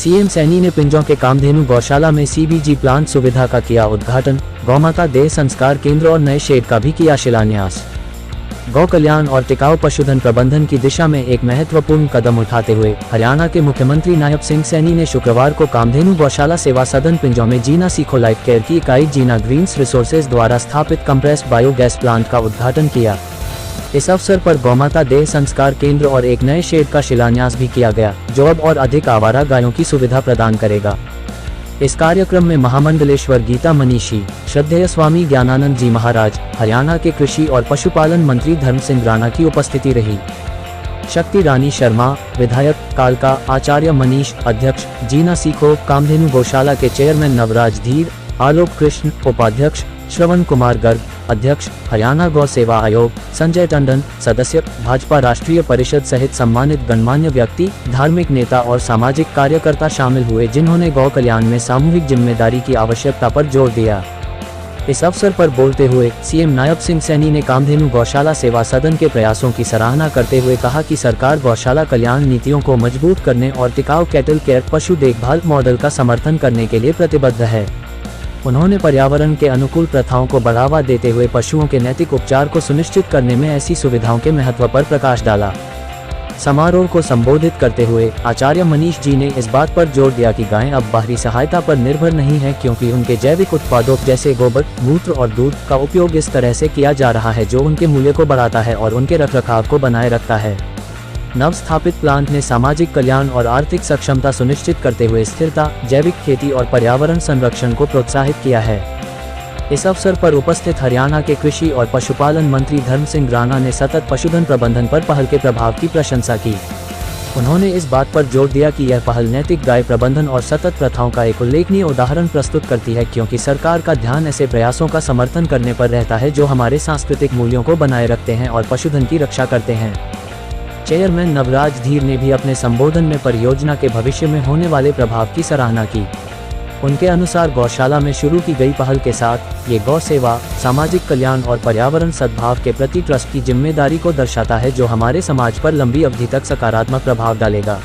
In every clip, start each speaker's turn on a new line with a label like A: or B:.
A: CM Saini ने पिंजौं के कामधेनु गौशाला में सीबीजी प्लांट सुविधा का किया उद्घाटन। गौमाता देह संस्कार केंद्र और नए शेड का भी किया शिलान्यास। गौ कल्याण और टिकाऊ पशुधन प्रबंधन की दिशा में एक महत्वपूर्ण कदम उठाते हुए हरियाणा के मुख्यमंत्री नायब सिंह सैनी ने शुक्रवार को कामधेनु गौशाला सेवा सदन पिंजौं में जीना सीखो लाइफ केयर की इकाई जीना ग्रीन्स रिसोर्सेज द्वारा स्थापित कंप्रेस्ड बायोगैस प्लांट का उद्घाटन किया। इस अवसर पर गौमाता देह संस्कार केंद्र और एक नए शेड का शिलान्यास भी किया गया, जो अब और अधिक आवारा गायों की सुविधा प्रदान करेगा। इस कार्यक्रम में महामंडलेश्वर गीता मनीषी, श्रद्धेय स्वामी ज्ञानानंद जी महाराज, हरियाणा के कृषि और पशुपालन मंत्री धर्म सिंह राणा की उपस्थिति रही। शक्ति रानी शर्मा, विधायक कालका, आचार्य मनीष, अध्यक्ष जीना सीखो कामधेनु गौशाला के चेयरमैन नवराज धीर, आलोक कृष्ण, उपाध्यक्ष श्रवण कुमार गर्ग, अध्यक्ष हरियाणा गौ सेवा आयोग संजय टंडन, सदस्य भाजपा राष्ट्रीय परिषद सहित सम्मानित गणमान्य व्यक्ति, धार्मिक नेता और सामाजिक कार्यकर्ता शामिल हुए, जिन्होंने गौ कल्याण में सामूहिक जिम्मेदारी की आवश्यकता पर जोर दिया। इस अवसर पर बोलते हुए सीएम नायब सिंह सैनी ने कामधेनु गौशाला सेवा सदन के प्रयासों की सराहना करते हुए कहा कि सरकार गौशाला कल्याण नीतियों को मजबूत करने और टिकाऊ कैटल केयर पशु देखभाल मॉडल का समर्थन करने के लिए प्रतिबद्ध है। उन्होंने पर्यावरण के अनुकूल प्रथाओं को बढ़ावा देते हुए पशुओं के नैतिक उपचार को सुनिश्चित करने में ऐसी सुविधाओं के महत्व पर प्रकाश डाला। समारोह को संबोधित करते हुए आचार्य मनीष जी ने इस बात पर जोर दिया कि गायें अब बाहरी सहायता पर निर्भर नहीं है, क्योंकि उनके जैविक उत्पादों जैसे गोबर, मूत्र और दूध का उपयोग इस तरह से किया जा रहा है जो उनके मूल्य को बढ़ाता है और उनके रखरखाव को बनाए रखता है। नव स्थापित प्लांट ने सामाजिक कल्याण और आर्थिक सक्षमता सुनिश्चित करते हुए स्थिरता, जैविक खेती और पर्यावरण संरक्षण को प्रोत्साहित किया है। इस अवसर पर उपस्थित हरियाणा के कृषि और पशुपालन मंत्री धर्म सिंह राणा ने सतत पशुधन प्रबंधन पर पहल के प्रभाव की प्रशंसा की। उन्होंने इस बात पर जोर दिया कि यह पहल नैतिक गाय प्रबंधन और सतत प्रथाओं का एक उल्लेखनीय उदाहरण प्रस्तुत करती है, क्योंकि सरकार का ध्यान ऐसे प्रयासों का समर्थन करने पर रहता है जो हमारे सांस्कृतिक मूल्यों को बनाए रखते हैं और पशुधन की रक्षा करते हैं। चेयरमैन नवराज धीर ने भी अपने संबोधन में परियोजना के भविष्य में होने वाले प्रभाव की सराहना की। उनके अनुसार गौशाला में शुरू की गई पहल के साथ ये गौ सेवा, सामाजिक कल्याण और पर्यावरण सद्भाव के प्रति ट्रस्ट की जिम्मेदारी को दर्शाता है, जो हमारे समाज पर लंबी अवधि तक सकारात्मक प्रभाव डालेगा।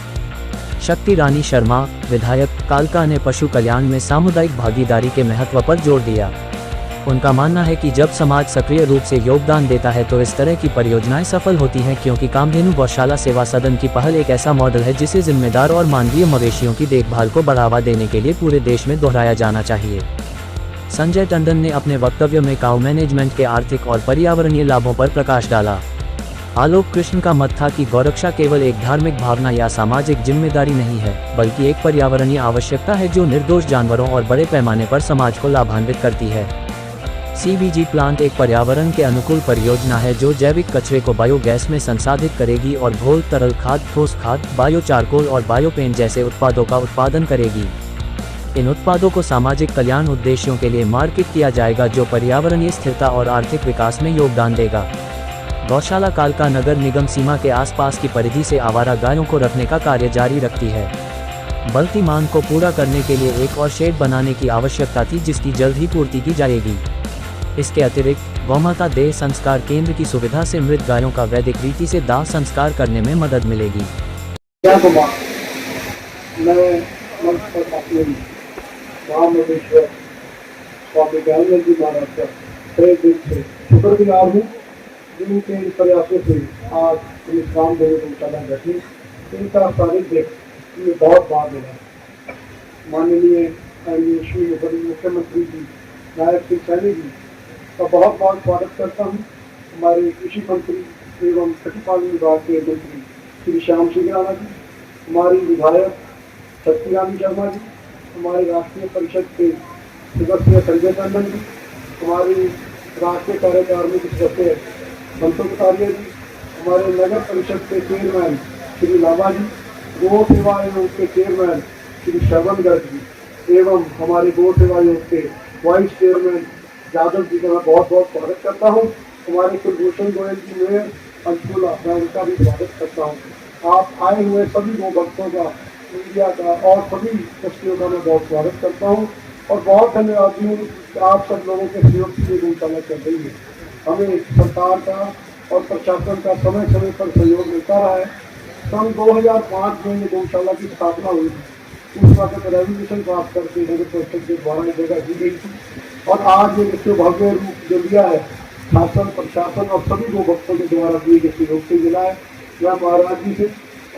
A: शक्ति रानी शर्मा, विधायक कालका ने पशु कल्याण में सामुदायिक भागीदारी के महत्व पर जोर दिया। उनका मानना है कि जब समाज सक्रिय रूप से योगदान देता है तो इस तरह की परियोजनाएं सफल होती हैं, क्योंकि कामधेनु गौशाला सेवा सदन की पहल एक ऐसा मॉडल है जिसे जिम्मेदार और मानवीय मवेशियों की देखभाल को बढ़ावा देने के लिए पूरे देश में दोहराया जाना चाहिए। संजय टंडन ने अपने वक्तव्य में काऊ मैनेजमेंट के आर्थिक और पर्यावरणीय लाभों पर प्रकाश डाला। आलोक कृष्ण का मत था कि गौरक्षा केवल एक धार्मिक भावना या सामाजिक जिम्मेदारी नहीं है, बल्कि एक पर्यावरणीय आवश्यकता है जो निर्दोष जानवरों और बड़े पैमाने पर समाज को लाभान्वित करती है। सीबीजी प्लांट एक पर्यावरण के अनुकूल परियोजना है जो जैविक कचरे को बायोगैस में संसाधित करेगी और घोल, तरल खाद, ठोस खाद, बायो चारकोल और बायोपेन जैसे उत्पादों का उत्पादन करेगी। इन उत्पादों को सामाजिक कल्याण उद्देश्यों के लिए मार्केट किया जाएगा, जो पर्यावरणीय स्थिरता और आर्थिक विकास में योगदान देगा। गौशाला कालका नगर निगम सीमा के आसपास की परिधि से आवारा गायों को रखने का कार्य जारी रखती है। बढ़ती मांग को पूरा करने के लिए एक और शेड बनाने की आवश्यकता थी, जिसकी जल्द ही पूर्ति की जाएगी। इसके अतिरिक्त गौमाता देह संस्कार केंद्र की सुविधा से मृत गायों का वैदिक रीति से दाह संस्कार करने में मदद मिलेगी।
B: शुक्रगुजार हूँ जिनके प्रयासों से आज काम गठित इनका सानिध्य बहुत बाद है। माननीय मुख्यमंत्री जी नायब सिंह सैनी जी का बहुत बहुत स्वागत करता हूँ। हमारे कृषि मंत्री एवं पशुपालन विभाग के मंत्री श्री श्याम सिंह राणा जी, हमारी विधायक शक्ति रानी शर्मा जी, हमारे राष्ट्रीय परिषद के सदस्य संजय टंडन जी, हमारी राष्ट्रीय कार्यकारिणी के सदस्य संतोष कटारिया जी, हमारे नगर परिषद के चेयरमैन श्री लावा जी, गौ सेवा आयोग के चेयरमैन श्री श्रवण गर्ग जी एवं हमारे गौ सेवा आयोग के वाइस चेयरमैन यादव जी का मैं बहुत बहुत स्वागत करता हूँ। हमारे कुलभूषण गोयल जी मेयर पंचकुला, मैं उनका भी स्वागत करता हूँ। आप आए हुए सभी गौ भक्तों का, मीडिया का और सभी व्यक्तियों का मैं बहुत स्वागत करता हूँ और बहुत धन्यवादी हूँ कि आप सब लोगों के सहयोग से गौशाला चल रही है। हमें सरकार का और प्रशासन का समय समय पर सहयोग मिलता रहा है। सन 2005 में ये गौशाला की स्थापना हुई थी। उस वक्त रेजोल्यूशन पास करके नगर परिषद के द्वारा ये जगह दी गई थी और आज ये देखिए भव्य रूप जो लिया है शासन प्रशासन और सभी को भक्तों के द्वारा दिए गए सहयोग से मिला है। मैं महाराज जी से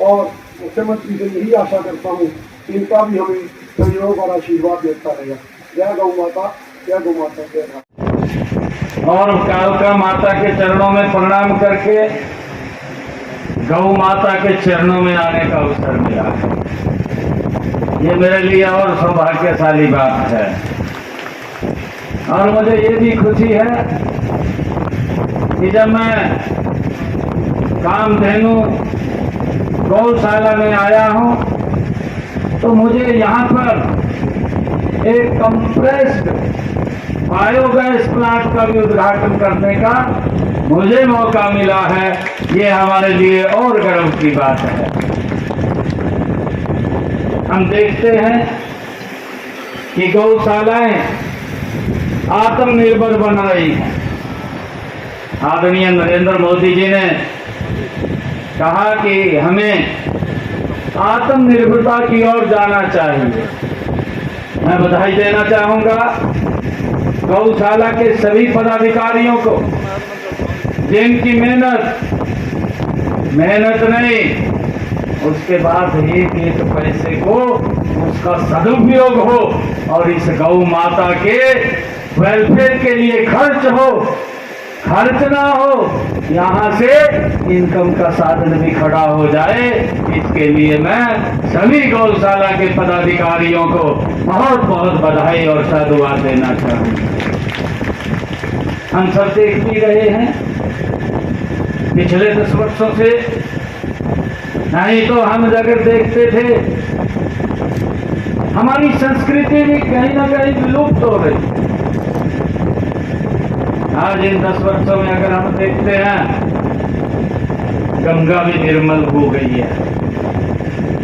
B: और मुख्यमंत्री से यही आशा करता हूँ कि इनका भी हमें सहयोग और आशीर्वाद देता रहेगा। जय गौ माता, जय गौ माता, जय माता।
C: और कालका माता के चरणों में प्रणाम करके गौ माता के चरणों में आने का अवसर मिला है। ये मेरे लिए और सौभाग्यशाली बात है और मुझे ये भी खुशी है कि जब मैं कामधेनु गौशाला में आया हूँ तो मुझे यहाँ पर एक कंप्रेस्ड बायोगैस प्लांट का भी उद्घाटन करने का मुझे मौका मिला है। ये हमारे लिए और गर्व की बात है। हम देखते हैं कि गौशालाएं आत्मनिर्भर बन रही हैं। आदरणीय नरेंद्र मोदी जी ने कहा कि हमें आत्मनिर्भरता की ओर जाना चाहिए। मैं बधाई देना चाहूँगा गौशाला के सभी पदाधिकारियों को, जिनकी मेहनत नहीं, उसके बाद एक एक पैसे को उसका सदुपयोग हो और इस गौ माता के वेलफेयर के लिए खर्च ना हो, यहाँ से इनकम का साधन भी खड़ा हो जाए। इसके लिए मैं सभी गौशाला के पदाधिकारियों को बहुत बहुत बधाई और साधुवाद देना चाहूँगा। हम सब देख भी रहे हैं पिछले 10 वर्षों से, नहीं तो हम अगर देखते थे हमारी संस्कृति भी कहीं ना कहीं विलुप्त हो रही। आज इन 10 वर्षों में अगर हम देखते हैं गंगा भी निर्मल हो गई है,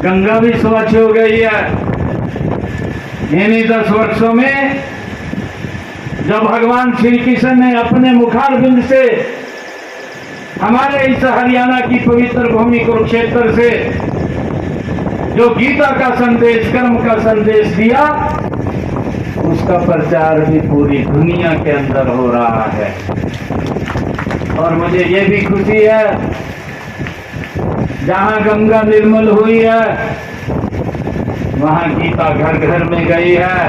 C: गंगा भी स्वच्छ हो गई है। इन्हीं 10 वर्षों में जब भगवान श्री कृष्ण ने अपने मुखारबिंद से हमारे इस हरियाणा की पवित्र भूमि कुरुक्षेत्र से जो गीता का संदेश, कर्म का संदेश दिया, उसका प्रचार भी पूरी दुनिया के अंदर हो रहा है। और मुझे ये भी खुशी है जहाँ गंगा निर्मल हुई है वहाँ गीता घर घर में गई है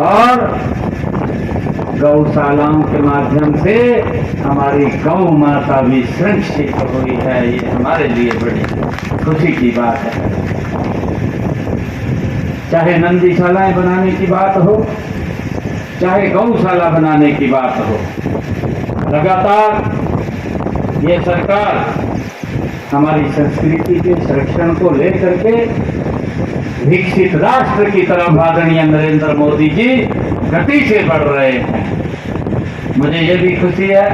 C: और गौशालाओं के माध्यम से हमारी गौ माता भी सुरक्षित हुई है। ये हमारे लिए बड़ी खुशी की बात है। चाहे नंदीशालाएं बनाने की बात हो, चाहे गौशाला बनाने की बात हो, लगातार ये सरकार हमारी संस्कृति के संरक्षण को लेकर के विकसित राष्ट्र की तरफ आदरणीय नरेंद्र मोदी जी गति से बढ़ रहे हैं। मुझे ये भी खुशी है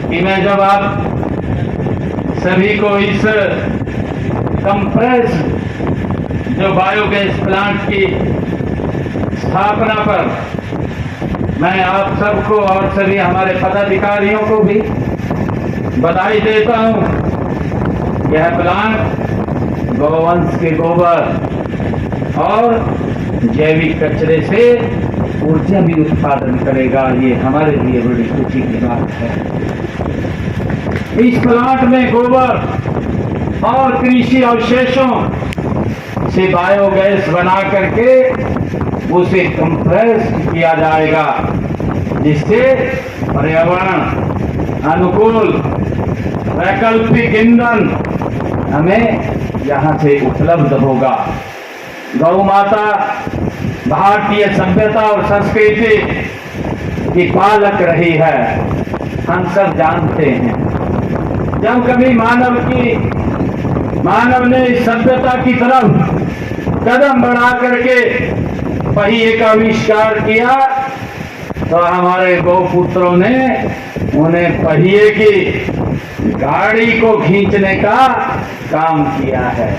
C: कि मैं जब आप सभी को इस कंप्रेस जो बायोगैस प्लांट की स्थापना पर मैं आप सबको और सभी हमारे पदाधिकारियों को भी बधाई देता हूँ। यह प्लांट गौवंश के गोबर और जैविक कचरे से ऊर्जा भी उत्पादन करेगा। ये हमारे लिए बड़ी खुशी की बात है। इस प्लांट में गोबर और कृषि अवशेषों से बायोगैस बना करके उसे कंप्रेस किया जाएगा, जिससे पर्यावरण अनुकूल वैकल्पिक ईंधन हमें यहाँ से उपलब्ध होगा। गौ माता भारतीय सभ्यता और संस्कृति की पालक रही है, हम सब जानते हैं। जब कभी मानव ने इस सभ्यता की तरफ कदम बढ़ा करके पहिए का आविष्कार किया तो हमारे गौपुत्रों ने उन्हें पहिए की गाड़ी को खींचने का काम किया है।